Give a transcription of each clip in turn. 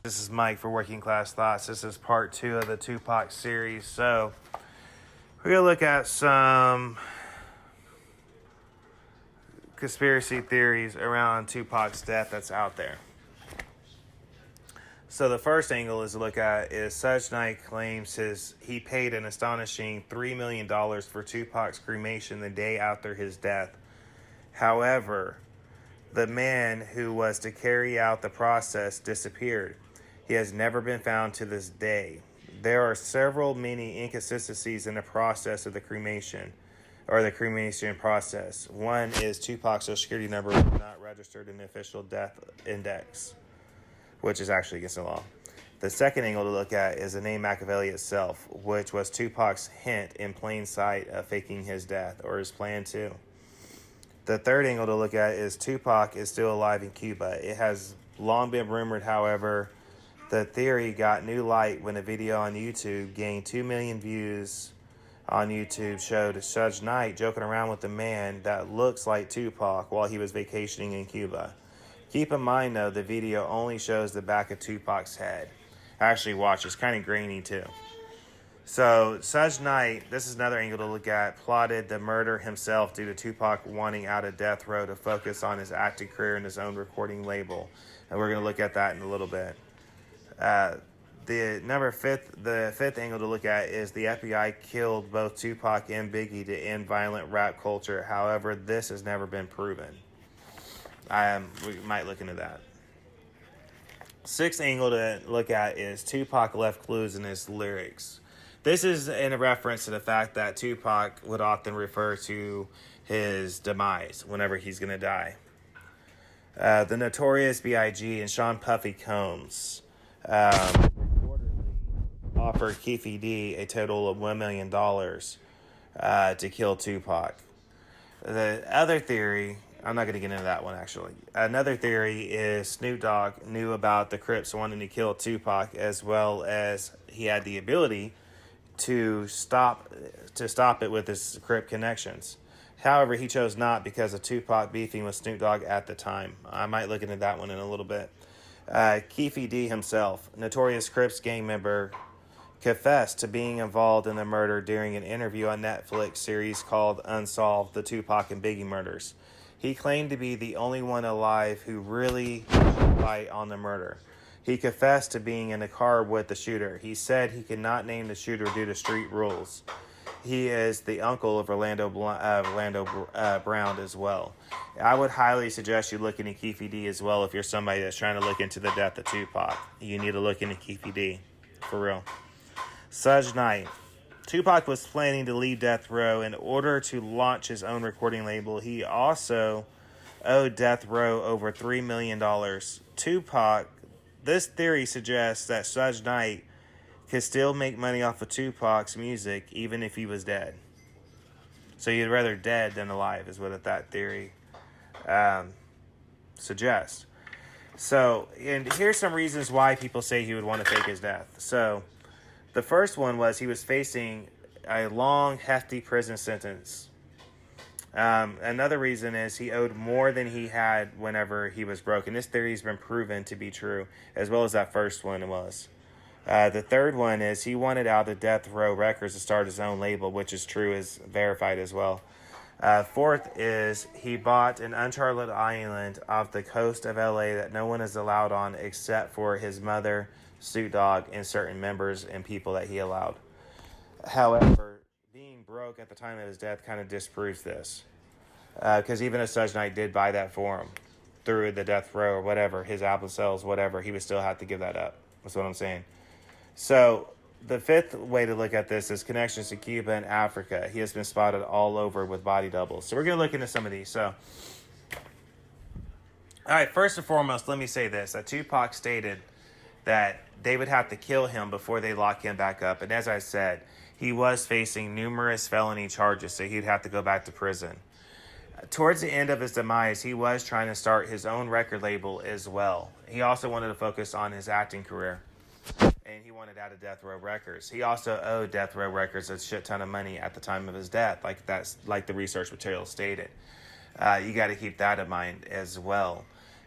This is Mike for Working Class Thoughts. This is part 2 of the Tupac series. So, we're going to look at some conspiracy theories around Tupac's death that's out there. So, the first angle is to look at is Suge Knight claims he paid an astonishing $3 million for Tupac's cremation the day after his death. However, the man who was to carry out the process disappeared. He has never been found to this day. There are many inconsistencies in the process of the cremation process. One is Tupac's Social Security number was not registered in the official death index, which is actually against the law. The second angle to look at is the name Machiavelli itself, which was Tupac's hint in plain sight of faking his death, or his plan to. The third angle to look at is Tupac is still alive in Cuba. It has long been rumored, however, the theory got new light when a video on YouTube gained 2 million views on YouTube showed Suge Knight joking around with a man that looks like Tupac while he was vacationing in Cuba. Keep in mind, though, the video only shows the back of Tupac's head. Actually, watch, it's kind of grainy, too. So, Suge Knight, this is another angle to look at, plotted the murder himself due to Tupac wanting out of death row to focus on his acting career and his own recording label. And we're going to look at that in a little bit. The fifth angle to look at is the FBI killed both Tupac and Biggie to end violent rap culture. However, this has never been proven. We might look into that. Sixth angle to look at is Tupac left clues in his lyrics. This is in a reference to the fact that Tupac would often refer to his demise whenever he's going to die. The Notorious B.I.G. and Sean Puffy Combs reportedly offered Keefe D a total of $1 million to kill Tupac. The other theory, I'm not going to get into that one actually. Another theory is Snoop Dogg knew about the Crips wanting to kill Tupac, as well as he had the ability to stop it with his Crip connections. However, he chose not because of Tupac beefing with Snoop Dogg at the time. I might look into that one in a little bit. Keefe D himself, notorious Crips gang member, confessed to being involved in the murder during an interview on Netflix series called Unsolved: The Tupac and Biggie Murders. He claimed to be the only one alive who really fight on the murder. He confessed to being in the car with the shooter. He said he could not name the shooter due to street rules. He is the uncle of Orlando Brown as well. I would highly suggest you look into Keefe D as well if you're somebody that's trying to look into the death of Tupac. You need to look into Keefe D, for real. Suge Knight. Tupac was planning to leave death row in order to launch his own recording label. He also owed death row over $3 million. Tupac, this theory suggests that Suge Knight could still make money off of Tupac's music even if he was dead. So you'd rather dead than alive is what that theory suggests. So, and here's some reasons why people say he would want to fake his death. So, the first one was he was facing a long, hefty prison sentence. Another reason is he owed more than he had whenever he was broke. And this theory has been proven to be true, as well as that first one was. The third one is he wanted out of Death Row Records to start his own label, which is true, is verified as well. Fourth is he bought an uncharted island off the coast of LA that no one is allowed on except for his mother, Snoop Dogg, and certain members and people that he allowed. However, being broke at the time of his death kind of disproves this. Because even if Suge Knight did buy that for him through the death row or whatever, his album sales, whatever, he would still have to give that up. That's what I'm saying. So, the fifth way to look at this is connections to Cuba and Africa. He has been spotted all over with body doubles. So, we're going to look into some of these. So, all right, first and foremost, let me say this. That Tupac stated that they would have to kill him before they lock him back up. And as I said, he was facing numerous felony charges, so he'd have to go back to prison. Towards the end of his demise, he was trying to start his own record label as well. He also wanted to focus on his acting career. And he wanted out of Death Row Records. He also owed Death Row Records a shit ton of money at the time of his death, like the research material stated. You got to keep that in mind as well.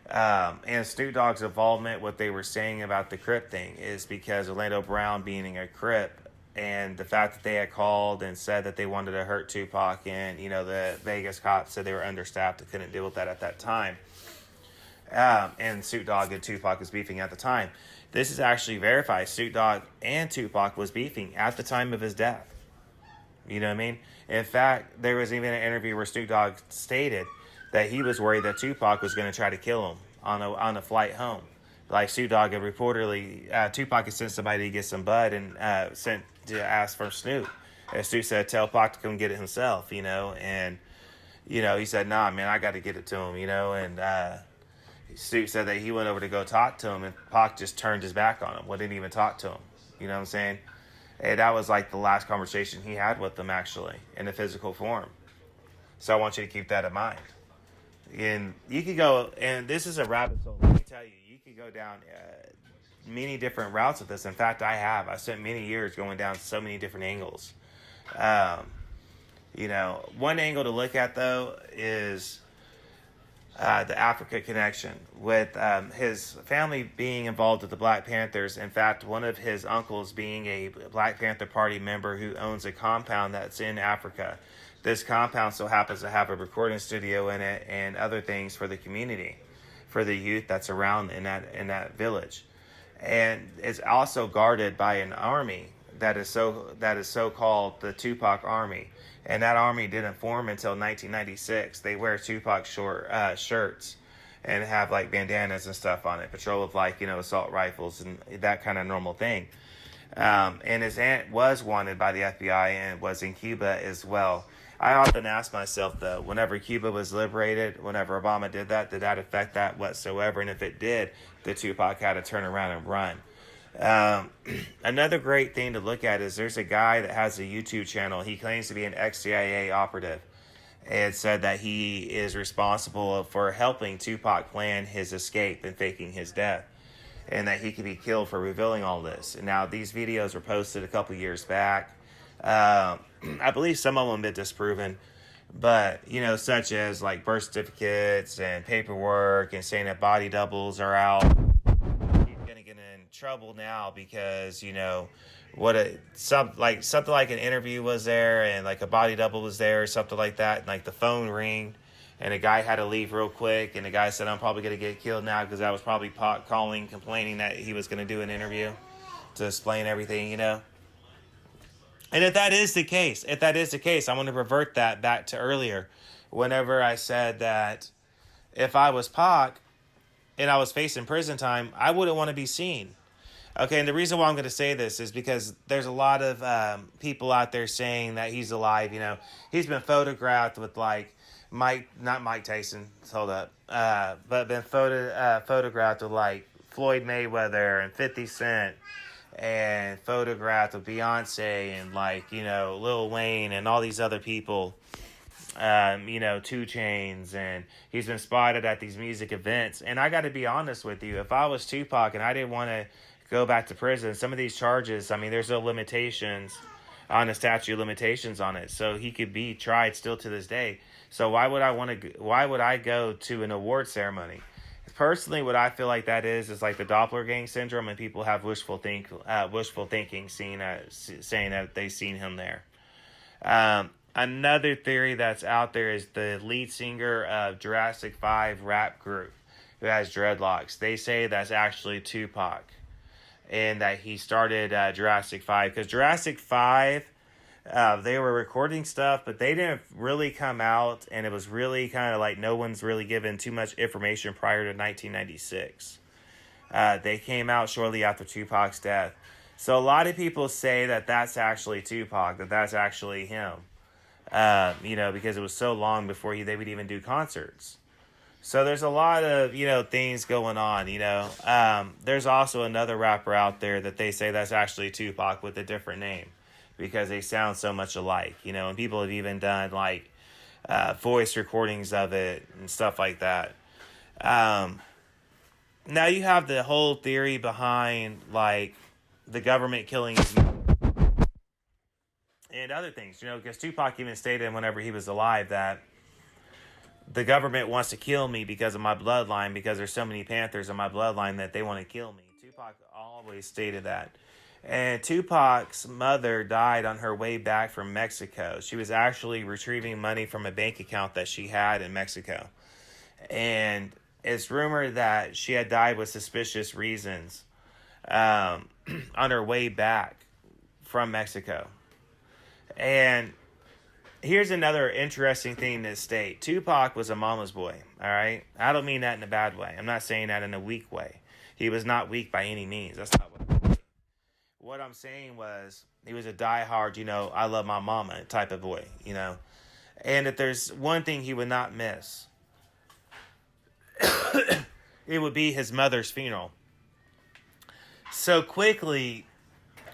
And Snoop Dogg's involvement, what they were saying about the Crip thing, is because Orlando Brown being a Crip, and the fact that they had called and said that they wanted to hurt Tupac, and the Vegas cops said they were understaffed and couldn't deal with that at that time. And Snoop Dogg and Tupac was beefing at the time. This is actually verified. Snoop Dogg and Tupac was beefing at the time of his death. You know what I mean? In fact, there was even an interview where Snoop Dogg stated that he was worried that Tupac was going to try to kill him on a flight home. Like Snoop Dogg had reportedly, Tupac had sent somebody to get some bud and sent to ask for Snoop. And Snoop said, "Tell Pac to come get it himself," and he said, "Nah, man, I got to get it to him," and Snoop said that he went over to go talk to him, and Pac just turned his back on him, wouldn't even talk to him. You know what I'm saying? And that was like the last conversation he had with them, actually, in a physical form. So I want you to keep that in mind. And you could go, and this is a rabbit hole, let me tell you, you could go down many different routes with this. In fact, I spent many years going down so many different angles. One angle to look at, though, is the Africa connection with his family being involved with the Black Panthers. In fact, one of his uncles being a Black Panther Party member who owns a compound that's in Africa. This compound so happens to have a recording studio in it and other things for the community, for the youth that's around in that village. And it's also guarded by an army that is so called the Tupac Army. And that army didn't form until 1996. They wear Tupac shirts and have like bandanas and stuff on it. Patrol with assault rifles and that kind of normal thing. And his aunt was wanted by the FBI and was in Cuba as well. I often ask myself, though, whenever Cuba was liberated, whenever Obama did that affect that whatsoever? And if it did, the Tupac had to turn around and run. Another great thing to look at is there's a guy that has a YouTube channel. He claims to be an ex-CIA operative and said that he is responsible for helping Tupac plan his escape and faking his death, and that he could be killed for revealing all this. And now these videos were posted a couple years back. I believe some of them have been disproven, but such as like birth certificates and paperwork and saying that body doubles are out. He's gonna get in trouble now because something like an interview was there and like a body double was there or something like that, and like the phone ringed and a guy had to leave real quick, and the guy said, "I'm probably gonna get killed now," because that was probably Pac calling, complaining that he was gonna do an interview to explain everything. And if that is the case, I want to revert that back to earlier, whenever I said that if I was Pac and I was facing prison time, I wouldn't want to be seen. Okay, and the reason why I'm going to say this is because there's a lot of people out there saying that he's alive. He's been photographed with like not Mike Tyson, hold up, but been photographed with like Floyd Mayweather and 50 Cent. And photographed with Beyonce and Lil Wayne and all these other people, 2 Chainz, and he's been spotted at these music events. And I got to be honest with you, if I was Tupac and I didn't want to go back to prison, some of these charges, there's no limitations on the statute of limitations on it, so he could be tried still to this day. So why would I go to an award ceremony? Personally, what I feel like that is like the Doppelganger syndrome, and people have wishful thinking, saying that they've seen him there. Another theory that's out there is the lead singer of Jurassic 5 rap group, who has dreadlocks. They say that's actually Tupac, and that he started Jurassic 5 because Jurassic 5. They were recording stuff, but they didn't really come out, and it was really kind of like no one's really given too much information prior to 1996. They came out shortly after Tupac's death. So a lot of people say that that's actually Tupac, that that's actually him, because it was so long before they would even do concerts. So there's a lot of, things going on, There's also another rapper out there that they say that's actually Tupac with a different name, because they sound so much alike, and people have even done like voice recordings of it and stuff like that. Now you have the whole theory behind like the government killing his and other things, because Tupac even stated whenever he was alive that the government wants to kill me because of my bloodline, because there's so many Panthers in my bloodline that they want to kill me. Tupac always stated that. And Tupac's mother died on her way back from Mexico. She was actually retrieving money from a bank account that she had in Mexico. And it's rumored that she had died with suspicious reasons on her way back from Mexico. And here's another interesting thing to state. Tupac was a mama's boy, all right? I don't mean that in a bad way. I'm not saying that in a weak way. He was not weak by any means. That's not what I'm saying. What I'm saying was he was a diehard, I love my mama type of boy, And if there's one thing he would not miss, it would be his mother's funeral. So quickly,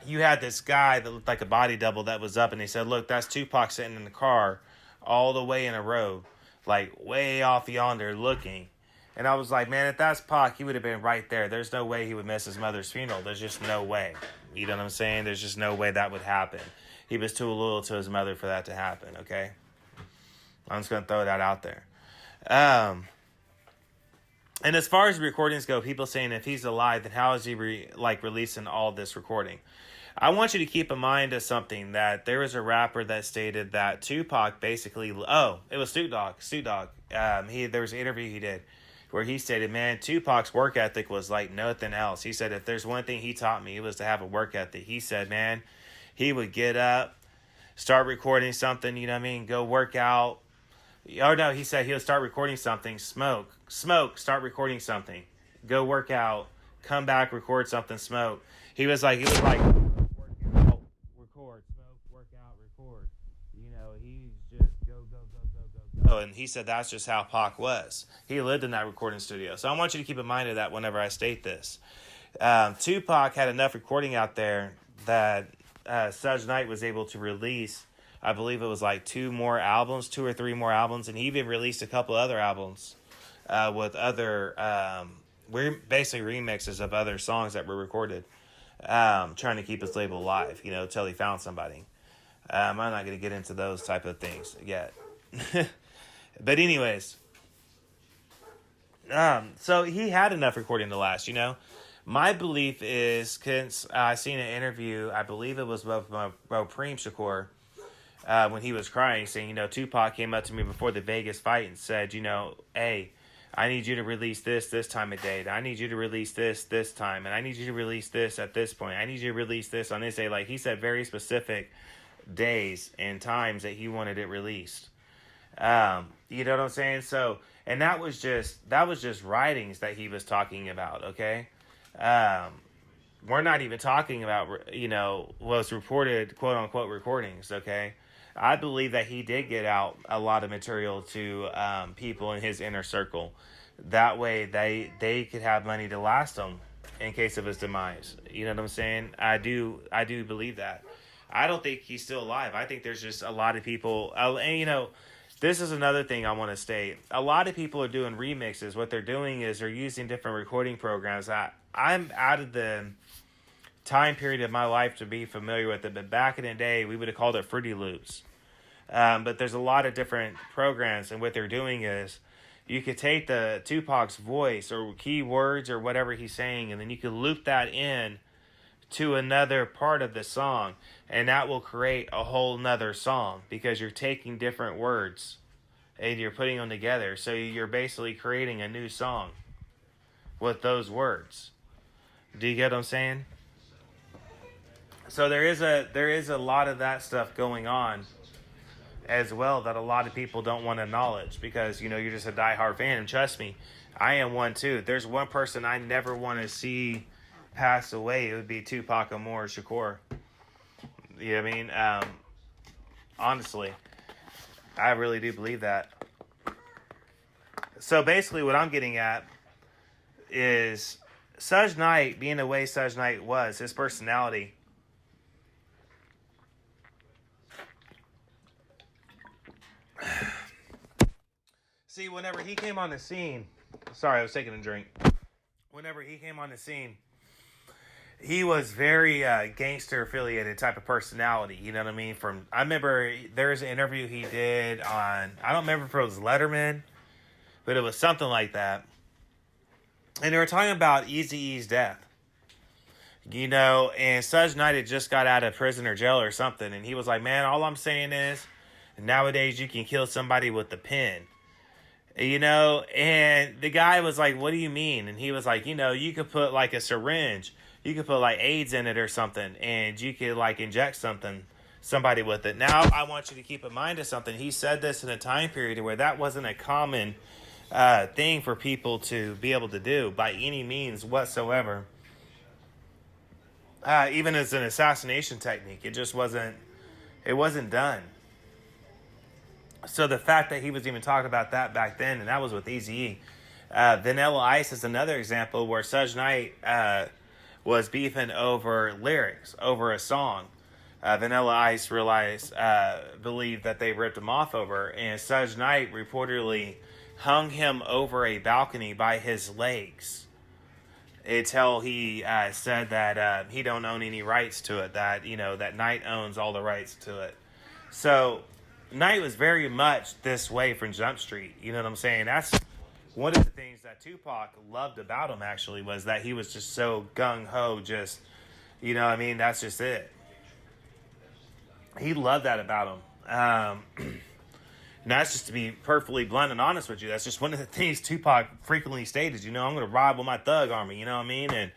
you had this guy that looked like a body double that was up, and he said, look, that's Tupac sitting in the car all the way in a row, like way off yonder looking. And I was like, man, if that's Pac, he would have been right there. There's no way he would miss his mother's funeral. There's just no way. You know what I'm saying? There's just no way that would happen. He was too loyal to his mother for that to happen, okay? I'm just going to throw that out there. And as far as recordings go, people saying if he's alive, then how is he releasing all this recording? I want you to keep in mind of something, that there was a rapper that stated that Tupac basically, it was Snoop Dogg. There was an interview he did where he stated, man, Tupac's work ethic was like nothing else. He said, if there's one thing he taught me, it was to have a work ethic. He said, man, he would get up, start recording something, go work out. Oh, no, he said he'll start recording something, smoke, start recording something, go work out, come back, record something, smoke. He was like, work out, record, smoke, work out, record. He's just go. And he said that's just how Pac was. He lived in that recording studio. So I want you to keep in mind of that whenever I state this. Tupac had enough recording out there that Suge Knight was able to release, I believe it was like 2 or 3 more albums, and he even released a couple other albums with other, basically remixes of other songs that were recorded, trying to keep his label alive, till he found somebody. I'm not going to get into those type of things yet. But anyways, so he had enough recording to last, My belief is, since I seen an interview, I believe it was with Preem Shakur, when he was crying, saying, Tupac came up to me before the Vegas fight and said, hey, I need you to release this time of day. I need you to release this time. And I need you to release this at this point. I need you to release this on this day. Like, he said very specific days and times that he wanted it released. You know what I'm saying? So, and that was just writings that he was talking about, okay? We're not even talking about, what's reported, quote unquote, recordings, okay? I believe that he did get out a lot of material to people in his inner circle. That way they could have money to last them in case of his demise. You know what I'm saying? I do believe that. I don't think he's still alive. I think there's just a lot of people, and this is another thing I want to state. A lot of people are doing remixes. What they're doing is they're using different recording programs. I'm out of the time period of my life to be familiar with it, but back in the day, we would have called it Fruity Loops. But there's a lot of different programs, and what they're doing is you could take the Tupac's voice or keywords or whatever he's saying, and then you could loop that in to another part of the song, and that will create a whole nother song, because you're taking different words and you're putting them together. So you're basically creating a new song with those words. Do you get what I'm saying? So there is a lot of that stuff going on as well that a lot of people don't want to acknowledge, because you're just a diehard fan, and trust me, I am one too. There's one person I never want to see pass away. It would be Tupac Amor Shakur. You know what I mean? Honestly, I really do believe that. So basically what I'm getting at is Suge Knight, being the way Suge Knight was, his personality, see, whenever he came on the scene, sorry, I was taking a drink. Whenever he came on the scene, he was very gangster affiliated type of personality. You know what I mean? I remember there was an interview he did on, I don't remember if it was Letterman but it was something like that. And they were talking about Eazy-E's death. And Suge Knight had just got out of prison or jail or something, and he was like, man, all I'm saying is, nowadays you can kill somebody with a pen. And the guy was like, what do you mean? And he was like, you could put like a syringe, you could put like AIDS in it or something, and you could like inject somebody with it. Now, I want you to keep in mind of something. He said this in a time period where that wasn't a common thing for people to be able to do by any means whatsoever. Even as an assassination technique, it wasn't done. So the fact that he was even talking about that back then, and that was with Eazy-E. Vanilla Ice is another example where Suge Knight was beefing over lyrics, over a song. Vanilla Ice believed that they ripped him off over, and Suge Knight reportedly hung him over a balcony by his legs until he said that he don't own any rights to it, that that Knight owns all the rights to it. So Knight was very much this way from Jump Street. You know what I'm saying? That's one of the things that Tupac loved about him, actually, was that he was just so gung-ho, just, that's just it. He loved that about him. And that's just to be perfectly blunt and honest with you. That's just one of the things Tupac frequently stated. I'm going to ride with my thug army, you know what I mean? And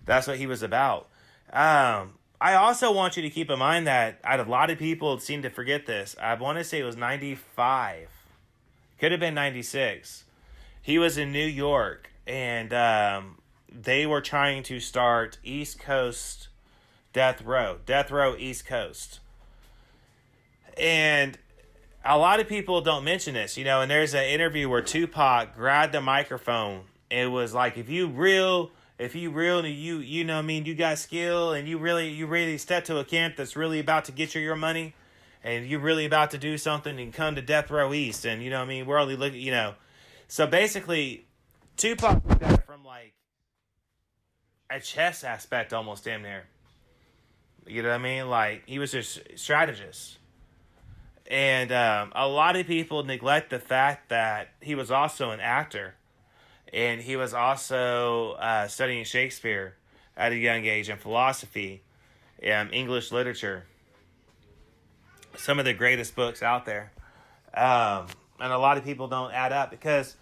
that's what he was about. I also want you to keep in mind that a lot of people seem to forget this. I want to say it was 95. Could have been 96. He was in New York, and they were trying to start East Coast Death Row East Coast. And a lot of people don't mention this, and there's an interview where Tupac grabbed the microphone. It was like, if you real, you got skill, and you really step to a camp that's really about to get your money, and you really about to do something and come to Death Row East, and we're only looking, So basically, Tupac looked at it from like a chess aspect almost damn near. You know what I mean? Like, he was just a strategist. And a lot of people neglect the fact that he was also an actor. And he was also studying Shakespeare at a young age, and philosophy, English literature. Some of the greatest books out there. And a lot of people don't add up, because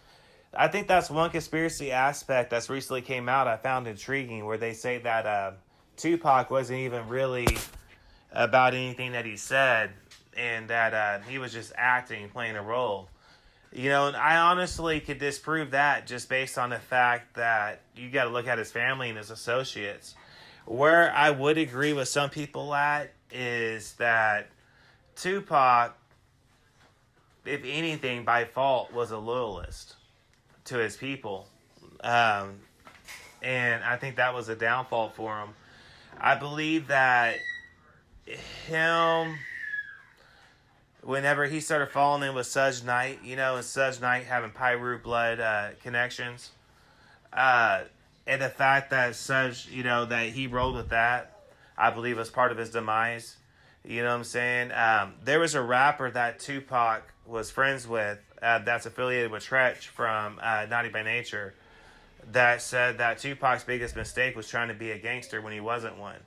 I think that's one conspiracy aspect that's recently came out I found intriguing, where they say that Tupac wasn't even really about anything that he said, and that he was just acting, playing a role. And I honestly could disprove that just based on the fact that you got to look at his family and his associates. Where I would agree with some people at is that Tupac, if anything, by fault, was a loyalist to his people. And I think that was a downfall for him. I believe that whenever he started falling in with Suge Knight, and Suge Knight having Pyru blood connections, and the fact that Suge, that he rolled with that, I believe was part of his demise. You know what I'm saying? There was a rapper that Tupac was friends with that's affiliated with Tretch from Naughty by Nature, that said that Tupac's biggest mistake was trying to be a gangster when he wasn't one.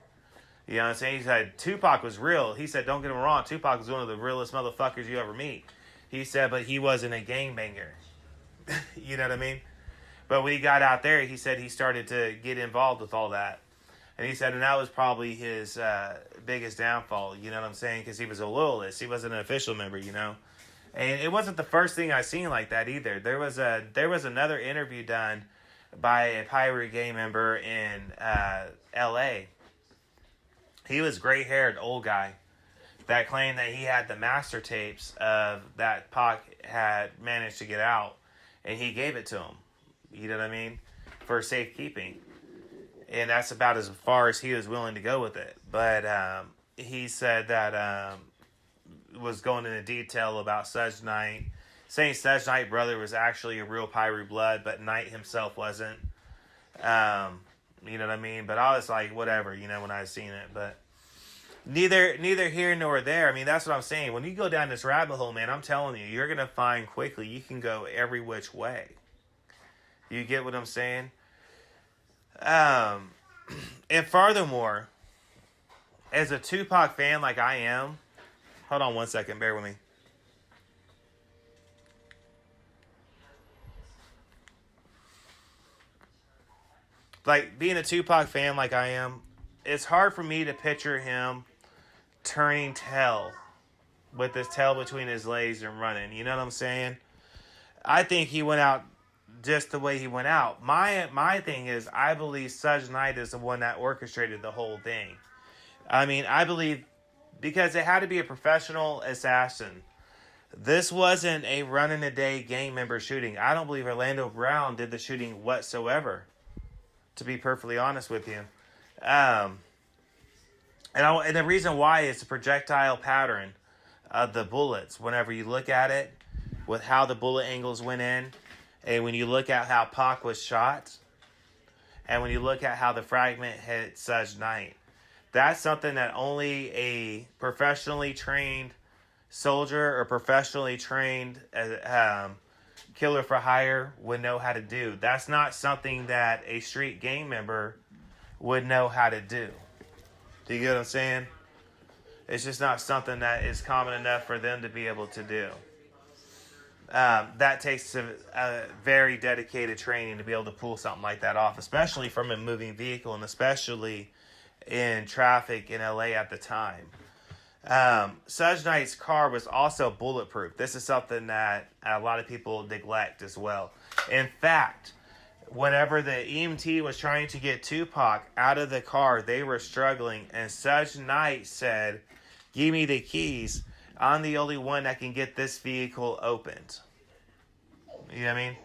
You know what I'm saying? He said Tupac was real. He said, don't get him wrong, Tupac was one of the realest motherfuckers you ever meet. He said, but he wasn't a gangbanger. You know what I mean? But when he got out there, he said he started to get involved with all that. And he said, and that was probably his biggest downfall, you know what I'm saying? Because he was a loyalist. He wasn't an official member, And it wasn't the first thing I seen like that either. There was another interview done by a Pirate Gang member in L.A. He was gray-haired old guy that claimed that he had the master tapes of that Pac had managed to get out, and he gave it to him. You know what I mean? For safekeeping. And that's about as far as he was willing to go with it. But he said that was going into detail about Suge Knight, saying Suge Knight brother was actually a real Pyru blood, but Knight himself wasn't. You know what I mean? But I was like, whatever, when I seen it. But Neither here nor there. I mean, that's what I'm saying. When you go down this rabbit hole, man, I'm telling you, you're gonna find quickly you can go every which way. You get what I'm saying? And furthermore, as a Tupac fan like I am, hold on one second, bear with me. Like being a Tupac fan like I am, it's hard for me to picture him turning tail with his tail between his legs and running. You know what I'm saying? I think he went out just the way he went out. My thing is, I believe Suge Knight is the one that orchestrated the whole thing. I mean, I believe because it had to be a professional assassin. This wasn't a run-in-a-day gang member shooting. I don't believe Orlando Brown did the shooting whatsoever, to be perfectly honest with you. And the reason why is the projectile pattern of the bullets. Whenever you look at it, with how the bullet angles went in, and when you look at how Pac was shot, and when you look at how the fragment hit Suge Knight, that's something that only a professionally trained soldier or professionally trained killer for hire would know how to do. That's not something that a street gang member would know how to do. Do you get what I'm saying? It's just not something that is common enough for them to be able to do. That takes a very dedicated training to be able to pull something like that off, especially from a moving vehicle and especially in traffic in LA at the time. Suge Knight's car was also bulletproof. This is something that a lot of people neglect as well. In fact, whenever the EMT was trying to get Tupac out of the car, they were struggling, and Suge Knight said, "Give me the keys. I'm the only one that can get this vehicle opened." You know what I mean?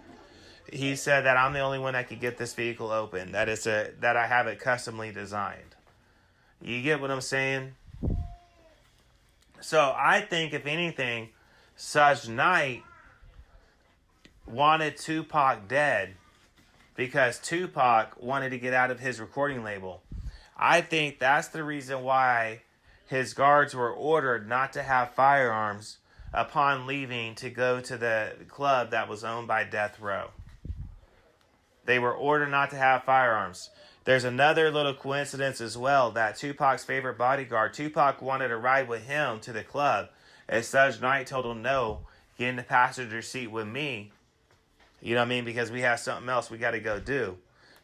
He said that I'm the only one that can get this vehicle open. That I have it customly designed. You get what I'm saying? So I think, if anything, Suge Knight wanted Tupac dead because Tupac wanted to get out of his recording label. I think that's the reason why his guards were ordered not to have firearms upon leaving to go to the club that was owned by Death Row. They were ordered not to have firearms. There's another little coincidence as well that Tupac's favorite bodyguard, Tupac wanted to ride with him to the club. And Suge Knight told him, "No, get in the passenger seat with me. You know what I mean? Because we have something else we got to go do.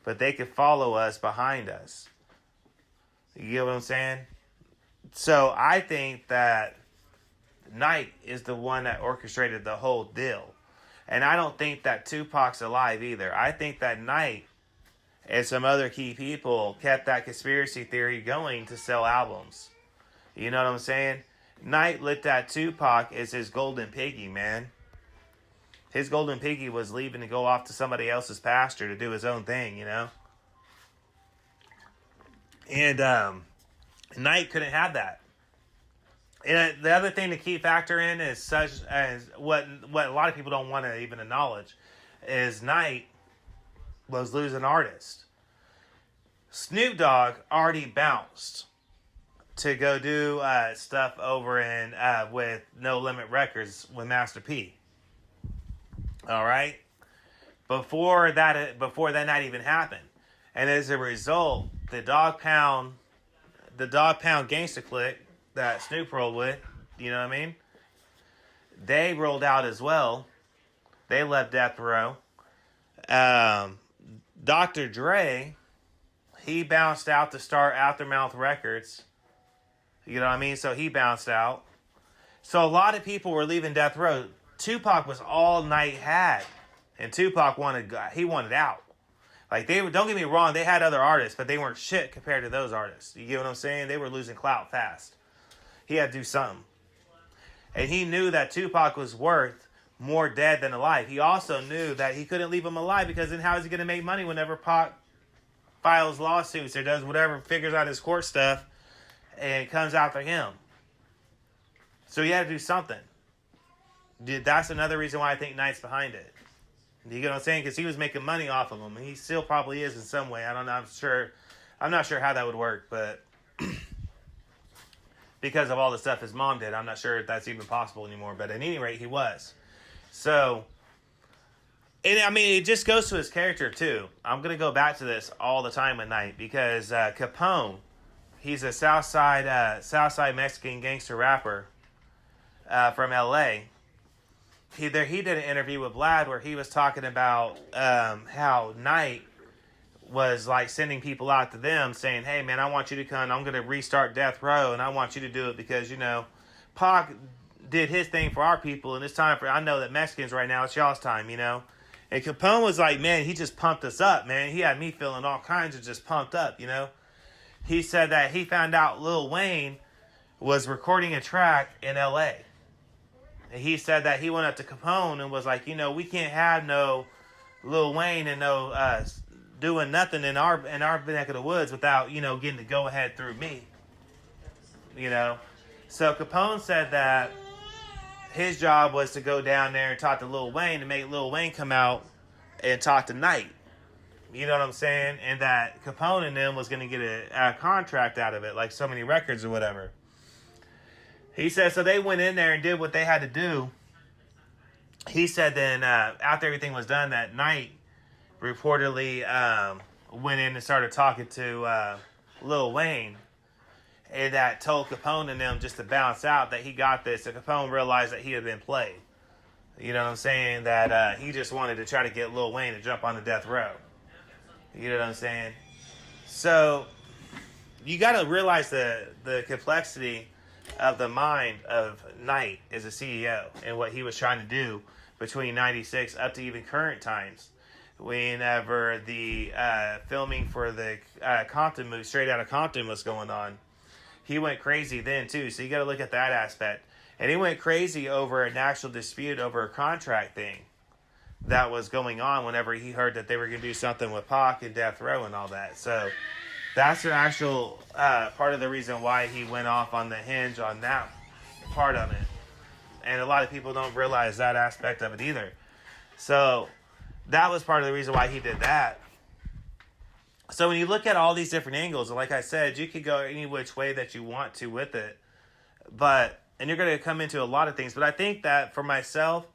But they could follow us behind us." You get what I'm saying? So I think that Knight is the one that orchestrated the whole deal. And I don't think that Tupac's alive either. I think that Knight and some other key people kept that conspiracy theory going to sell albums. You know what I'm saying? Knight looked at Tupac as his golden piggy, man. His golden piggy was leaving to go off to somebody else's pasture to do his own thing, you know? And Knight couldn't have that. And the other thing to key factor in is such as what a lot of people don't want to even acknowledge is Knight was losing artists. Snoop Dogg already bounced to go do stuff over in with No Limit Records with Master P. All right, before that night even happened, and as a result, the Dog Pound Gangsta Clique that Snoop rolled with, you know what I mean? They rolled out as well. They left Death Row. Dr. Dre, he bounced out to start Aftermath Records. You know what I mean? So he bounced out. So a lot of people were leaving Death Row. Tupac was all Knight had. And Tupac wanted out. Like, don't get me wrong, they had other artists, but they weren't shit compared to those artists. You get what I'm saying? They were losing clout fast. He had to do something. And he knew that Tupac was worth more dead than alive. He also knew that he couldn't leave him alive because then how is he going to make money whenever Pac files lawsuits or does whatever, figures out his court stuff and comes after him. So he had to do something. That's another reason why I think Knight's behind it. You get what I'm saying? Because he was making money off of him. And he still probably is in some way. I don't know. I'm not sure how that would work. But because of all the stuff his mom did. I'm not sure if that's even possible anymore, but at any rate, he was. So, and I mean, it just goes to his character too. I'm gonna go back to this all the time at night because Capone, he's a Southside Mexican gangster rapper from L.A. He did an interview with Vlad where he was talking about how Knight was like sending people out to them saying, hey man, I want you to come, I'm going to restart Death Row and I want you to do it because, you know, Pac did his thing for our people and it's time for, I know that Mexicans right now, it's y'all's time, you know. And Capone was like, man, he just pumped us up, man. He had me feeling all kinds of just pumped up, you know. He said that he found out Lil Wayne was recording a track in L.A. And he said that he went up to Capone and was like, you know, we can't have no Lil Wayne and no doing nothing in our neck of the woods without, you know, getting the go ahead through me. You know, so Capone said that his job was to go down there and talk to Lil Wayne to make Lil Wayne come out and talk to Knight. You know what I'm saying? And that Capone and them was going to get a contract out of it, like so many records or whatever. He said so they went in there and did what they had to do. He said then after everything was done, that Knight reportedly went in and started talking to Lil Wayne, and that told Capone and them just to bounce out that he got this. And Capone realized that he had been played. You know what I'm saying? That he just wanted to try to get Lil Wayne to jump on the death row. You know what I'm saying? So you got to realize the complexity of the mind of Knight as a CEO and what he was trying to do between 96 up to even current times. Whenever the filming for the Compton movie, Straight Outta Compton, was going on, he went crazy then too. So you got to look at that aspect. And he went crazy over an actual dispute over a contract thing that was going on whenever he heard that they were going to do something with Pac and Death Row and all that. So that's an actual part of the reason why he went off on the hinge on that part of it. And a lot of people don't realize that aspect of it either. So that was part of the reason why he did that. So when you look at all these different angles, like I said, you could go any which way that you want to with it. And you're going to come into a lot of things. But I think that for myself,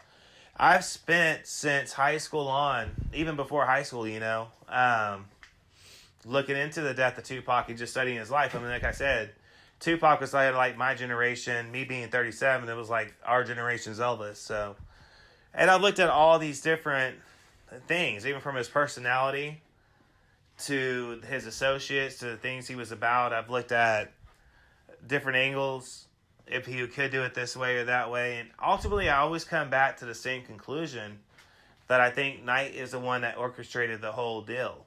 I've spent since high school on, even before high school, you know, looking into the death of Tupac and just studying his life. I mean, like I said, Tupac was like my generation, me being 37, it was like our generation's Elvis. So, and I've looked at all these different things, even from his personality to his associates to the things he was about. I've looked at different angles, if he could do it this way or that way. And ultimately, I always come back to the same conclusion that I think Knight is the one that orchestrated the whole deal.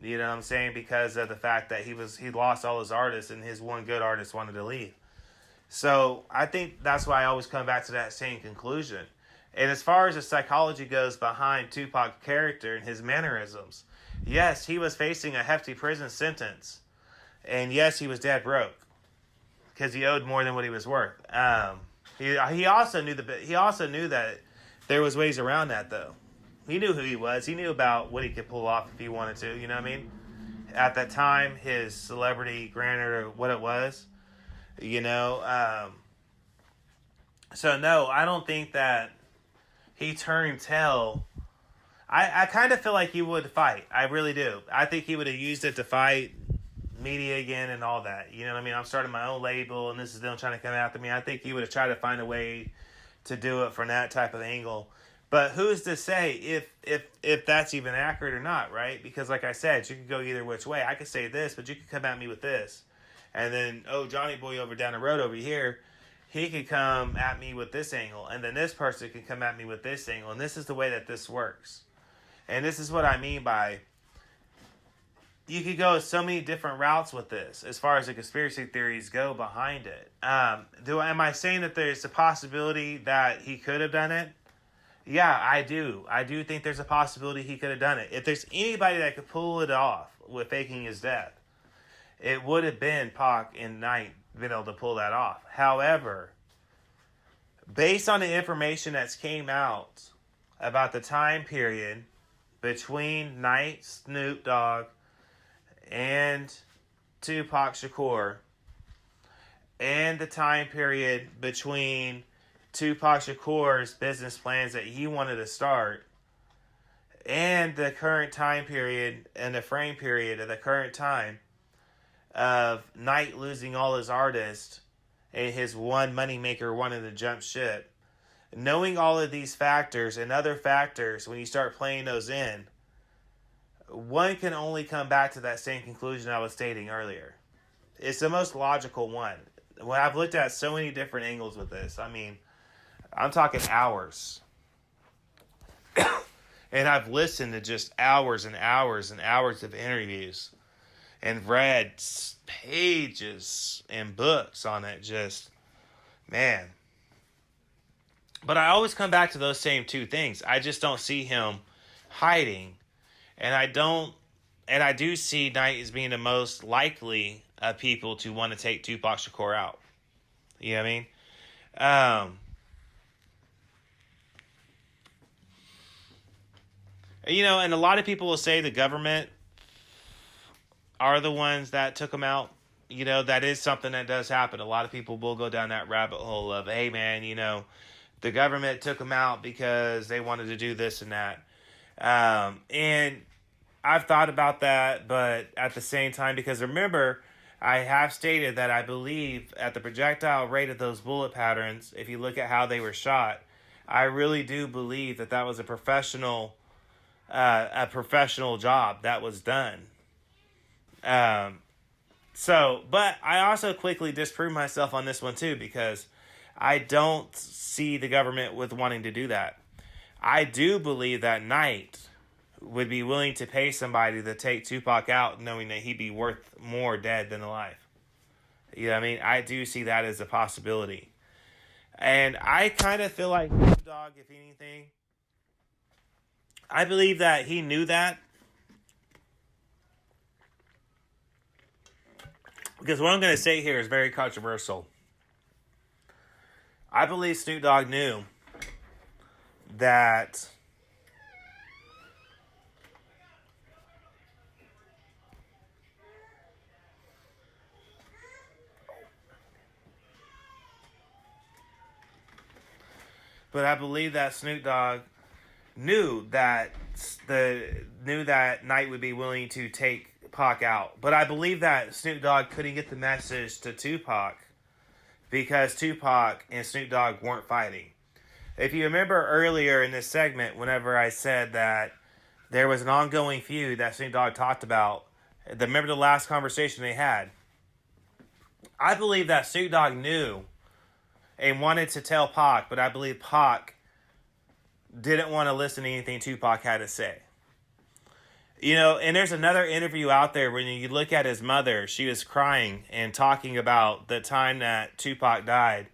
You know what I'm saying? Because of the fact that he lost all his artists and his one good artist wanted to leave. So I think that's why I always come back to that same conclusion. And as far as the psychology goes behind Tupac's character and his mannerisms, yes, he was facing a hefty prison sentence. And yes, he was dead broke because he owed more than what he was worth. He also knew that there was ways around that, though. He knew who he was. He knew about what he could pull off if he wanted to. You know what I mean? At that time, his celebrity granted what it was. You know. So no, I don't think that he turned tail. I kind of feel like he would fight. I really do. I think he would have used it to fight media again and all that. You know what I mean? I'm starting my own label and this is them trying to come after me. I think he would have tried to find a way to do it from that type of angle. But who's to say if that's even accurate or not, right? Because like I said, you could go either which way. I could say this, but you could come at me with this. And then, Johnny Boy over down the road over here, he could come at me with this angle. And then this person can come at me with this angle. And this is the way that this works. And this is what I mean by, you could go so many different routes with this as far as the conspiracy theories go behind it. Am I saying that there's a possibility that he could have done it? Yeah, I do. I do think there's a possibility he could have done it. If there's anybody that could pull it off with faking his death, it would have been Pac and Knight been able to pull that off. However, based on the information that's came out about the time period between Knight, Snoop Dogg, and Tupac Shakur, and the time period between Tupac Shakur's business plans that he wanted to start and the current time period and the frame period of the current time of Knight losing all his artists and his one moneymaker wanting to jump ship. Knowing all of these factors and other factors, when you start playing those in, one can only come back to that same conclusion I was stating earlier. It's the most logical one. Well, I've looked at so many different angles with this. I mean, I'm talking hours. And I've listened to just hours and hours and hours of interviews and read pages and books on it. Just, man. But I always come back to those same two things. I just don't see him hiding. And I do see Knight as being the most likely of people to want to take Tupac Shakur out. You know what I mean? And a lot of people will say the government are the ones that took him out. That is something that does happen. A lot of people will go down that rabbit hole of, hey, man, the government took him out because they wanted to do this and that. And I've thought about that, but at the same time, because remember, I have stated that I believe at the projectile rate of those bullet patterns, if you look at how they were shot, I really do believe that was a professional job that was done. But I also quickly disproved myself on this one too, because I don't see the government with wanting to do that. I do believe that Knight would be willing to pay somebody to take Tupac out, knowing that he'd be worth more dead than alive. You know what I mean? I do see that as a possibility. And I kind of feel like Snoop Dogg, if anything, I believe that he knew that. Because what I'm going to say here is very controversial. I believe Snoop Dogg knew that Snoop Dogg knew that Knight would be willing to take Pac out. But I believe that Snoop Dogg couldn't get the message to Tupac because Tupac and Snoop Dogg weren't fighting. If you remember earlier in this segment, whenever I said that there was an ongoing feud that Snoop Dogg talked about, remember the last conversation they had? I believe that Snoop Dogg knew and wanted to tell Pac, but I believe Pac didn't want to listen to anything Tupac had to say. And there's another interview out there when you look at his mother, she was crying and talking about the time that Tupac died.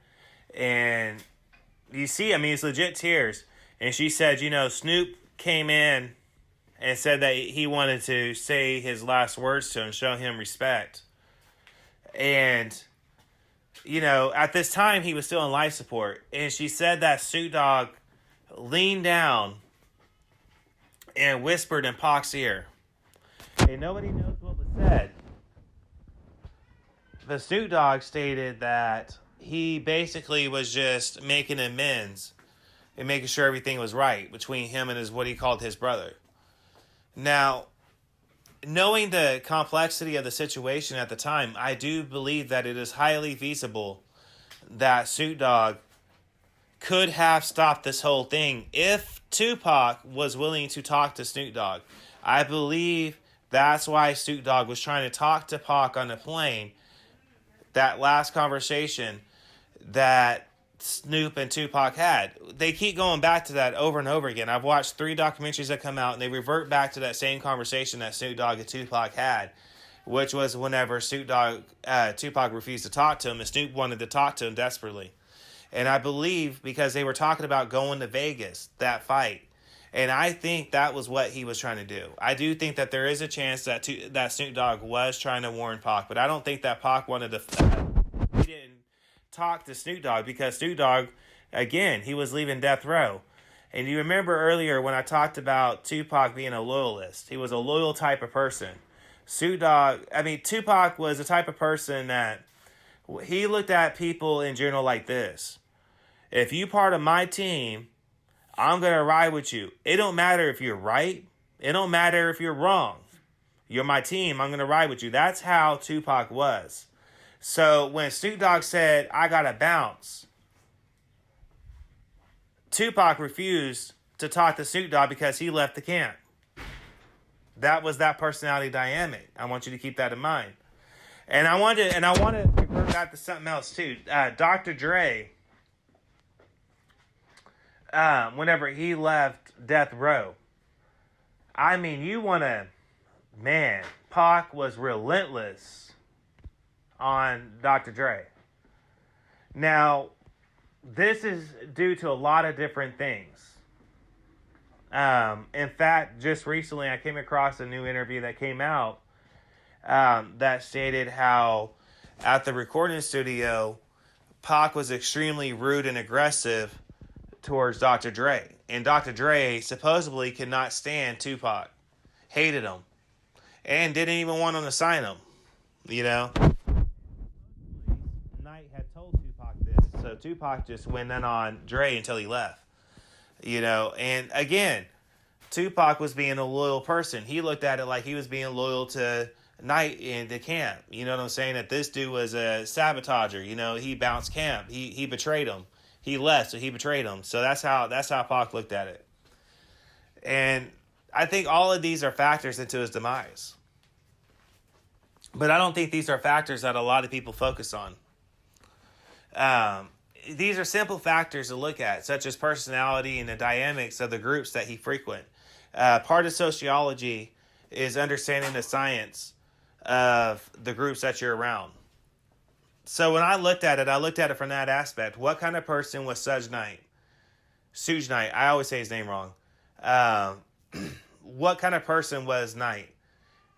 And you see, it's legit tears. And she said, Snoop came in and said that he wanted to say his last words to him, show him respect. And, at this time, he was still in life support. And she said that Snoop Dogg leaned down and whispered in Pac's ear. And nobody knows what was said. The Snoop Dogg stated that he basically was just making amends and making sure everything was right between him and what he called his brother. Now, knowing the complexity of the situation at the time, I do believe that it is highly feasible that Snoop Dogg could have stopped this whole thing if Tupac was willing to talk to Snoop Dogg. I believe that's why Snoop Dogg was trying to talk to Pac on the plane, that last conversation that Snoop and Tupac had. They keep going back to that over and over again. I've watched 3 documentaries that come out, and they revert back to that same conversation that Snoop Dogg and Tupac had, which was whenever Tupac refused to talk to him, and Snoop wanted to talk to him desperately. And I believe because they were talking about going to Vegas, that fight. And I think that was what he was trying to do. I do think that there is a chance that Snoop Dogg was trying to warn Pac, but I don't think that Pac wanted to... he didn't talk to Snoop Dogg because Snoop Dogg, again, he was leaving death row. And you remember earlier when I talked about Tupac being a loyalist. He was a loyal type of person. Tupac was the type of person that He looked at people in general like this. If you part of my team, I'm going to ride with you. It don't matter if you're right. It don't matter if you're wrong. You're my team. I'm going to ride with you. That's how Tupac was. So when Snoop Dogg said, I got to bounce, Tupac refused to talk to Snoop Dogg because he left the camp. That was that personality dynamic. I want you to keep that in mind. And I want to refer back to something else too. Dr. Dre, whenever he left Death Row, I mean, Pac was relentless on Dr. Dre. Now, this is due to a lot of different things. In fact, just recently I came across a new interview that came out that stated how at the recording studio, Pac was extremely rude and aggressive towards Dr. Dre. And Dr. Dre supposedly could not stand Tupac. Hated him. And didn't even want him to sign him. You know? Knight had told Tupac this. So Tupac just went in on Dre until he left. You know? And again, Tupac was being a loyal person. He looked at it like he was being loyal to Knight in the camp. You know what I'm saying? That this dude was a sabotager. You know, he bounced camp. He betrayed him. He left, so he betrayed him. So that's how Pac looked at it. And I think all of these are factors into his demise. But I don't think these are factors that a lot of people focus on. These are simple factors to look at, such as personality and the dynamics of the groups that he frequent. Part of sociology is understanding the science of the groups that you're around. So when I looked at it from that aspect. What kind of person was Suge Knight? Suge Knight. I always say his name wrong. What kind of person was Knight?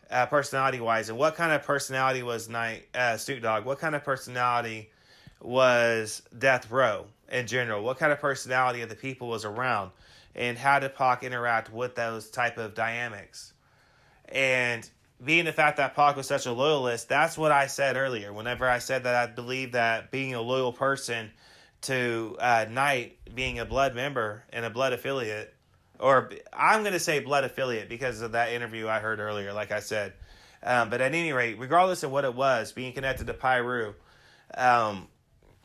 Personality-wise. And what kind of personality was Knight? Snoop Dogg. What kind of personality was Death Row in general? What kind of personality of the people was around? And how did Pac interact with those type of dynamics? And being the fact that Pac was such a loyalist, that's what I said earlier. Whenever I said that I believe that being a loyal person to Knight being a blood member and a blood affiliate, or I'm going to say blood affiliate because of that interview I heard earlier, like I said. But at any rate, regardless of what it was, being connected to Pyru,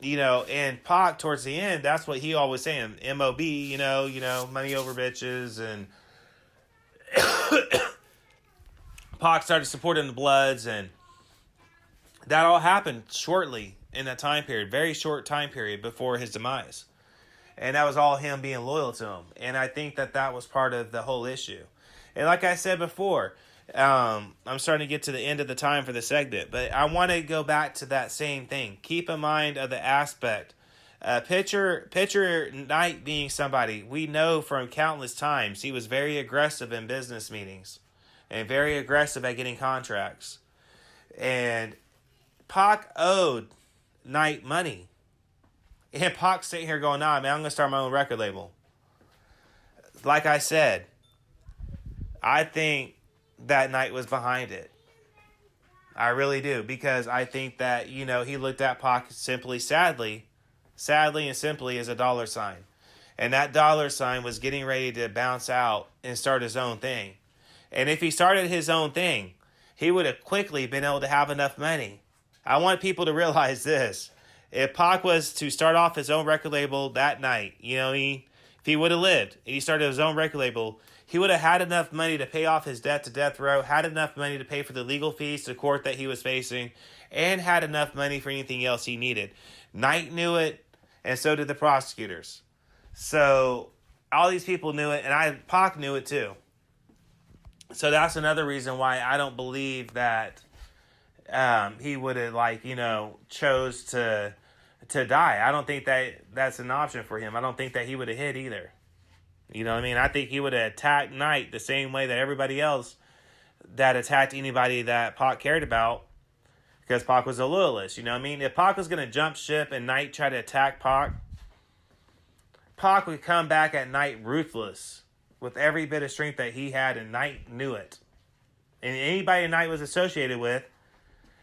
you know, and Pac towards the end, that's what he always saying, MOB, you know, money over bitches, and Pac started supporting the Bloods, and that all happened shortly in that time period, very short time period before his demise. And that was all him being loyal to him. And I think that was part of the whole issue. And like I said before, I'm starting to get to the end of the time for the segment, but I want to go back to that same thing. Keep in mind of the aspect. Picture Knight being somebody we know from countless times. He was very aggressive in business meetings and very aggressive at getting contracts. And Pac owed Knight money. And Pac's sitting here going, nah, man, I'm going to start my own record label. Like I said, I think that Knight was behind it. I really do. Because I think that, you know, he looked at Pac sadly and simply as a dollar sign. And that dollar sign was getting ready to bounce out and start his own thing. And if he started his own thing, he would have quickly been able to have enough money. I want people to realize this. If Pac was to start off his own record label that night, you know, if he would have lived and he started his own record label, he would have had enough money to pay off his debt to Death Row, had enough money to pay for the legal fees to court that he was facing, and had enough money for anything else he needed. Knight knew it, and so did the prosecutors. So all these people knew it, and Pac knew it too. So that's another reason why I don't believe that he would have, chose to die. I don't think that's an option for him. I don't think that he would have hit either. You know what I mean? I think he would have attacked Knight the same way that everybody else that attacked anybody that Pac cared about, because Pac was a loyalist. You know what I mean? If Pac was going to jump ship and Knight tried to attack Pac, Pac would come back at Knight ruthless with every bit of strength that he had, and Knight knew it. And anybody Knight was associated with,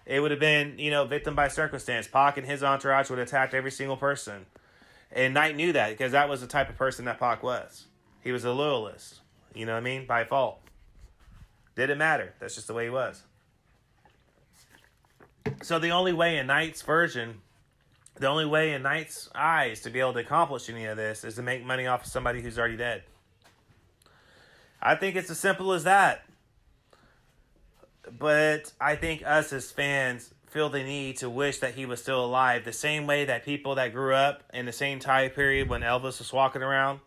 It would have been, victim by circumstance. Pac and his entourage would have attacked every single person. And Knight knew that because that was the type of person that Pac was. He was a loyalist. You know what I mean? By fault. Didn't matter. That's just the way he was. So the only way in Knight's version, the only way in Knight's eyes to be able to accomplish any of this is to make money off of somebody who's already dead. I think it's as simple as that. But I think us as fans feel the need to wish that he was still alive. The same way that people that grew up in the same time period when Elvis was walking around,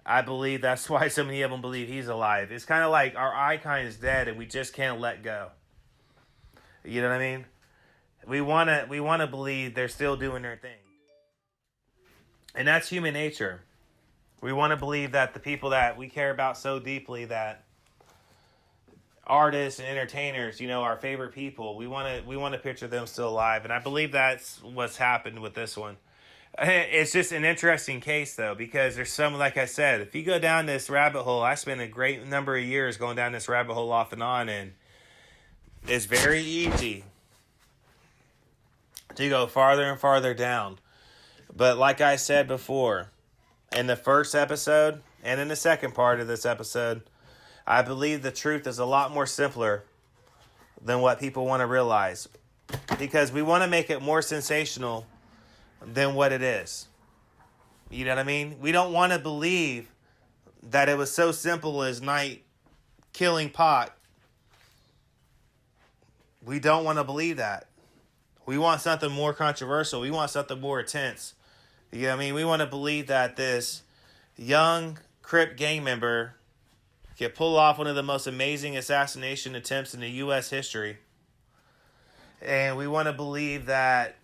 I believe that's why so many of them believe he's alive. It's kind of like our icon is dead and we just can't let go. You know what I mean? We want to believe they're still doing their thing. And that's human nature. We want to believe that the people that we care about so deeply, that artists and entertainers, our favorite people, we want to picture them still alive. And I believe that's what's happened with this one. It's just an interesting case, though, because there's some, like I said, if you go down this rabbit hole, I spent a great number of years going down this rabbit hole off and on, and it's very easy to go farther and farther down. But like I said before, in the first episode and in the second part of this episode, I believe the truth is a lot more simpler than what people want to realize, because we want to make it more sensational than what it is. You know what I mean? We don't want to believe that it was so simple as Knight killing Pac. We don't want to believe that. We want something more controversial. We want something more intense. You know what I mean? We want to believe that this young Crip gang member could pull off one of the most amazing assassination attempts in the U.S. history. And we want to believe that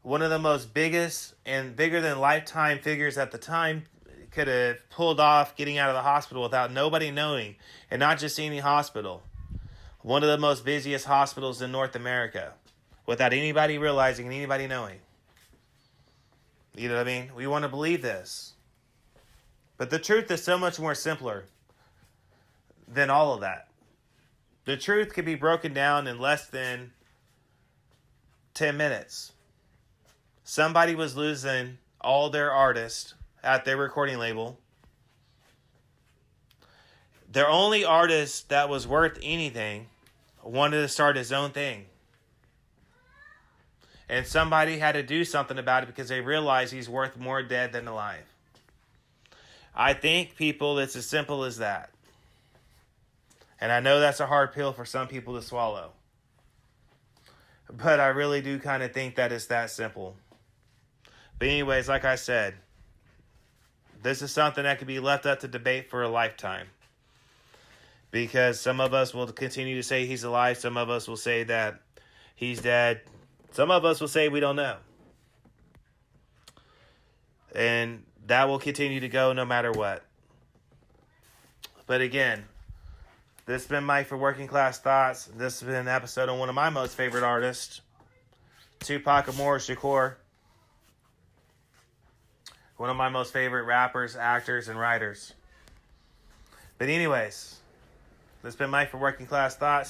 one of the most biggest and bigger than lifetime figures at the time could have pulled off getting out of the hospital without nobody knowing. And not just any hospital. One of the most busiest hospitals in North America. Without anybody realizing and anybody knowing. You know what I mean? We want to believe this. But the truth is so much more simpler than all of that. The truth can be broken down in less than 10 minutes. Somebody was losing all their artists at their recording label. Their only artist that was worth anything wanted to start his own thing. And somebody had to do something about it because they realized he's worth more dead than alive. I think, people, it's as simple as that. And I know that's a hard pill for some people to swallow. But I really do kind of think that it's that simple. But anyways, like I said, this is something that could be left up to debate for a lifetime. Because some of us will continue to say he's alive. Some of us will say that he's dead. Some of us will say we don't know. And that will continue to go no matter what. But again, this has been Mike for Working Class Thoughts. This has been an episode on one of my most favorite artists, Tupac Shakur. One of my most favorite rappers, actors, and writers. But anyways, this has been Mike for Working Class Thoughts.